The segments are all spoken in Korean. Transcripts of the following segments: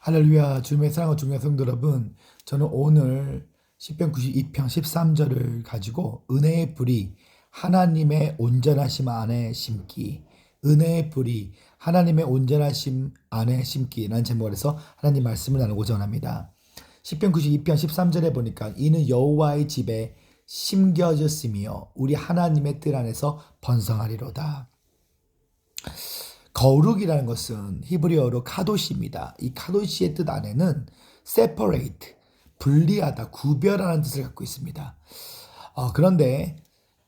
할렐루야. 주님의 사랑과 중요한 성도 여러분, 저는 오늘 시편 92편 13절을 가지고 은혜의 뿌리 하나님의 온전하심 안에 심기, 은혜의 뿌리 하나님의 온전하심 안에 심기라는 제목을 해서 하나님 말씀을 나누고자 합니다. 시편 92편 13절에 보니까 이는 여호와의 집에 심겨졌으며 우리 하나님의 뜰 안에서 번성하리로다. 거룩이라는 것은 히브리어로 카도시입니다. 이 카도시의 뜻 안에는 separate, 분리하다, 구별하는 뜻을 갖고 있습니다. 그런데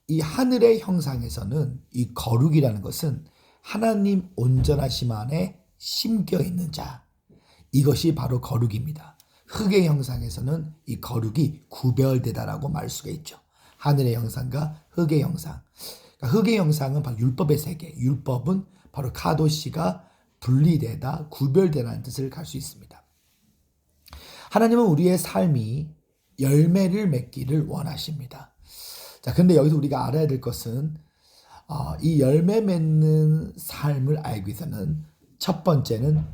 이 하늘의 형상에서는 이 거룩이라는 것은 하나님 온전하심 안에 심겨 있는 자, 이것이 바로 거룩입니다. 흙의 형상에서는 이 거룩이 구별되다라고 말할 수가 있죠. 하늘의 형상과 흙의 형상. 그러니까 흙의 형상은 바로 율법의 세계, 율법은 바로 카도시가 분리되다, 구별되다는 뜻을 갈 수 있습니다. 하나님은 우리의 삶이 열매를 맺기를 원하십니다. 자, 근데 여기서 우리가 알아야 될 것은 이 열매 맺는 삶을 알기 위해서는 첫 번째는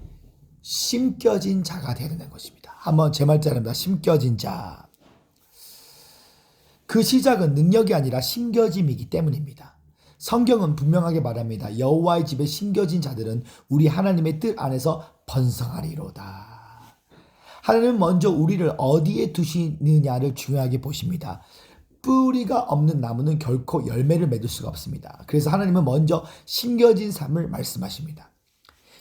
심겨진 자가 되어야 되는 것입니다. 한번 제 말자랍니다. 심겨진 자. 그 시작은 능력이 아니라 심겨짐이기 때문입니다. 성경은 분명하게 말합니다. 여호와의 집에 심겨진 자들은 우리 하나님의 뜻 안에서 번성하리로다. 하나님은 먼저 우리를 어디에 두시느냐를 중요하게 보십니다. 뿌리가 없는 나무는 결코 열매를 맺을 수가 없습니다. 그래서 하나님은 먼저 심겨진 삶을 말씀하십니다.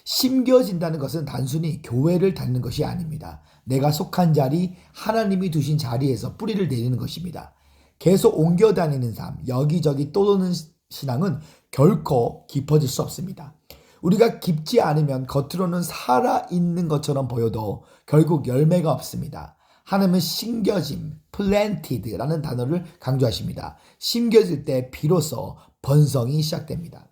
심겨진다는 것은 단순히 교회를 닫는 것이 아닙니다. 내가 속한 자리, 하나님이 두신 자리에서 뿌리를 내리는 것입니다. 계속 옮겨 다니는 삶, 여기저기 떠도는 신앙은 결코 깊어질 수 없습니다. 우리가 깊지 않으면 겉으로는 살아있는 것처럼 보여도 결국 열매가 없습니다. 하나님은 심겨짐, planted라는 단어를 강조하십니다. 심겨질 때 비로소 번성이 시작됩니다.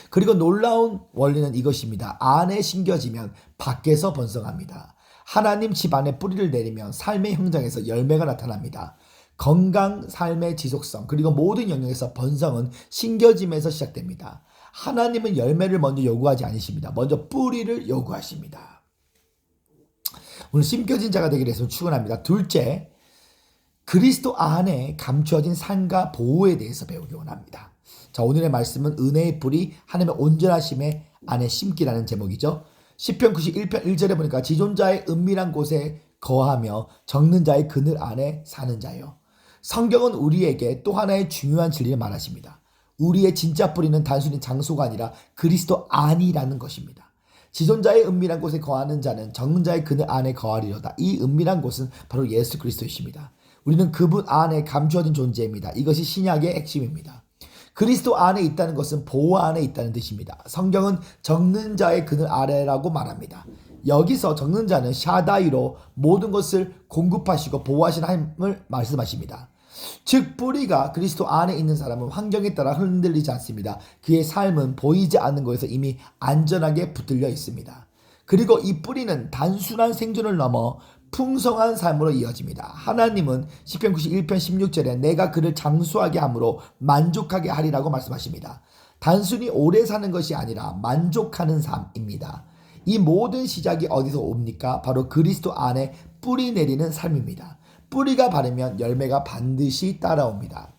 그리고 놀라운 원리는 이것입니다. 안에 심겨지면 밖에서 번성합니다. 하나님 집 안에 뿌리를 내리면 삶의 현장에서 열매가 나타납니다. 건강, 삶의 지속성, 그리고 모든 영역에서 번성은 심겨짐에서 시작됩니다. 하나님은 열매를 먼저 요구하지 않으십니다. 먼저 뿌리를 요구하십니다. 오늘 심겨진 자가 되기 위해서 축원합니다. 둘째, 그리스도 안에 감추어진 삶과 보호에 대해서 배우기 원합니다. 자, 오늘의 말씀은 은혜의 뿌리 하나님의 온전하심의 안에 심기라는 제목이죠. 시편 91편 1절에 보니까 지존자의 은밀한 곳에 거하며 적는 자의 그늘 안에 사는 자요. 성경은 우리에게 또 하나의 중요한 진리를 말하십니다. 우리의 진짜 뿌리는 단순히 장소가 아니라 그리스도 안이라는 것입니다. 지존자의 은밀한 곳에 거하는 자는 적는 자의 그늘 안에 거하리로다. 이 은밀한 곳은 바로 예수 그리스도이십니다. 우리는 그분 안에 감추어진 존재입니다. 이것이 신약의 핵심입니다. 그리스도 안에 있다는 것은 보호 안에 있다는 뜻입니다. 성경은 적는 자의 그늘 아래라고 말합니다. 여기서 적는 자는 샤다이로 모든 것을 공급하시고 보호하시는 하나님을 말씀하십니다. 즉 뿌리가 그리스도 안에 있는 사람은 환경에 따라 흔들리지 않습니다. 그의 삶은 보이지 않는 곳에서 이미 안전하게 붙들려 있습니다. 그리고 이 뿌리는 단순한 생존을 넘어 풍성한 삶으로 이어집니다. 하나님은 시편 91편 16절에 내가 그를 장수하게 함으로 만족하게 하리라고 말씀하십니다. 단순히 오래 사는 것이 아니라 만족하는 삶입니다. 이 모든 시작이 어디서 옵니까? 바로 그리스도 안에 뿌리 내리는 삶입니다. 뿌리가 바르면 열매가 반드시 따라옵니다.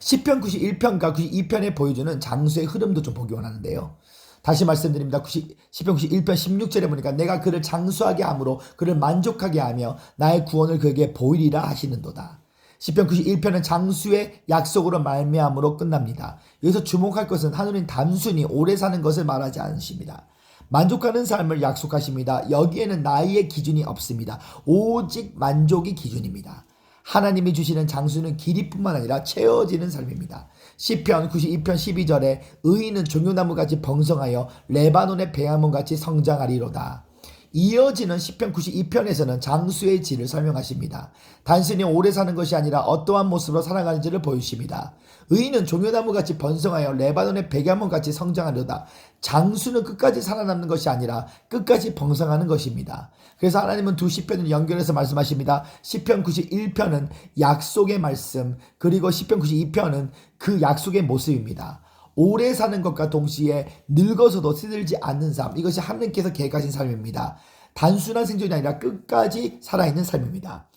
시편 91편과 92편에 보여주는 장수의 흐름도 좀 보기 원하는데요. 다시 말씀드립니다. 시편 91편 16절에 보니까 내가 그를 장수하게 함으로 그를 만족하게 하며 나의 구원을 그에게 보이리라 하시는도다. 시편 91편은 장수의 약속으로 말미암으로 끝납니다. 여기서 주목할 것은 하나님은 단순히 오래 사는 것을 말하지 않으십니다. 만족하는 삶을 약속하십니다. 여기에는 나이의 기준이 없습니다. 오직 만족이 기준입니다. 하나님이 주시는 장수는 길이뿐만 아니라 채워지는 삶입니다. 시편 92편 12절에 의인은 종려나무같이 번성하여 레바논의 배아몬같이 성장하리로다. 이어지는 시편 92편에서는 장수의 질을 설명하십니다. 단순히 오래 사는 것이 아니라 어떠한 모습으로 살아가는지를 보여주십니다. 의인은 종려나무같이 번성하여 레바논의 백야몬같이 성장하려다. 장수는 끝까지 살아남는 것이 아니라 끝까지 번성하는 것입니다. 그래서 하나님은 두 시편을 연결해서 말씀하십니다. 시편 91편은 약속의 말씀, 그리고 시편 92편은 그 약속의 모습입니다. 오래 사는 것과 동시에 늙어서도 시들지 않는 삶, 이것이 하나님께서 계획하신 삶입니다. 단순한 생존이 아니라 끝까지 살아있는 삶입니다.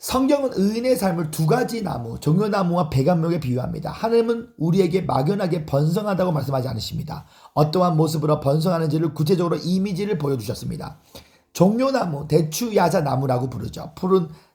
성경은 의인의 삶을 두 가지 나무, 종려나무와 백암목에 비유합니다. 하나님은 우리에게 막연하게 번성하다고 말씀하지 않으십니다. 어떠한 모습으로 번성하는지를 구체적으로 이미지를 보여주셨습니다. 종려나무, 대추야자나무라고 부르죠.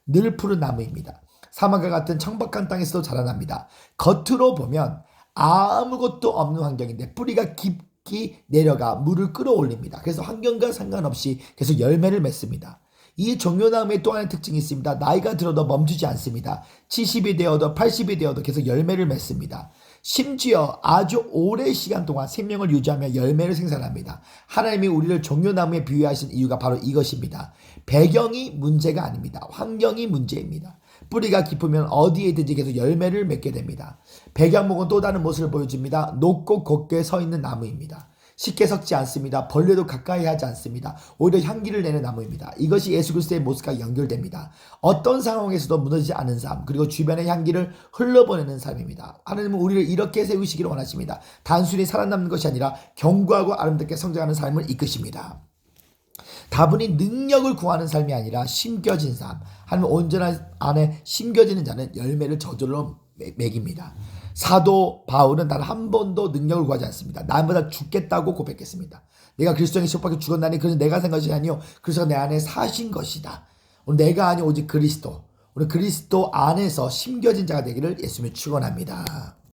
늘 푸른 나무입니다. 사막과 같은 청박한 땅에서도 자라납니다. 겉으로 보면 아무것도 없는 환경인데 뿌리가 깊이 내려가 물을 끌어올립니다. 그래서 환경과 상관없이 계속 열매를 맺습니다. 이 종려나무의 또 하나의 특징이 있습니다. 나이가 들어도 멈추지 않습니다. 70이 되어도 80이 되어도 계속 열매를 맺습니다. 심지어 아주 오랜 시간 동안 생명을 유지하며 열매를 생산합니다. 하나님이 우리를 종려나무에 비유하신 이유가 바로 이것입니다. 배경이 문제가 아닙니다. 환경이 문제입니다. 뿌리가 깊으면 어디에든지 계속 열매를 맺게 됩니다. 백양목은 또 다른 모습을 보여줍니다. 높고 곧게 서 있는 나무입니다. 쉽게 썩지 않습니다. 벌레도 가까이 하지 않습니다. 오히려 향기를 내는 나무입니다. 이것이 예수 그리스도의 모습과 연결됩니다. 어떤 상황에서도 무너지지 않은 삶, 그리고 주변의 향기를 흘러보내는 삶입니다. 하나님은 우리를 이렇게 세우시기를 원하십니다. 단순히 살아남는 것이 아니라 견고하고 아름답게 성장하는 삶을 이끄십니다. 다분히 능력을 구하는 삶이 아니라 심겨진 삶. 하나님 온전한 안에 심겨지는 자는 열매를 저절로 먹입니다. 사도 바울은 단 한 번도 능력을 구하지 않습니다. 나보다 죽겠다고 고백했습니다. 내가 그리스도의 십박에 죽었나니 그것은 내가 산 것이 아니요 그리스도가 내 안에 사신 것이다. 오늘 내가 아니 오직 그리스도. 우리 그리스도 안에서 심겨진 자가 되기를 예수님이 축원합니다.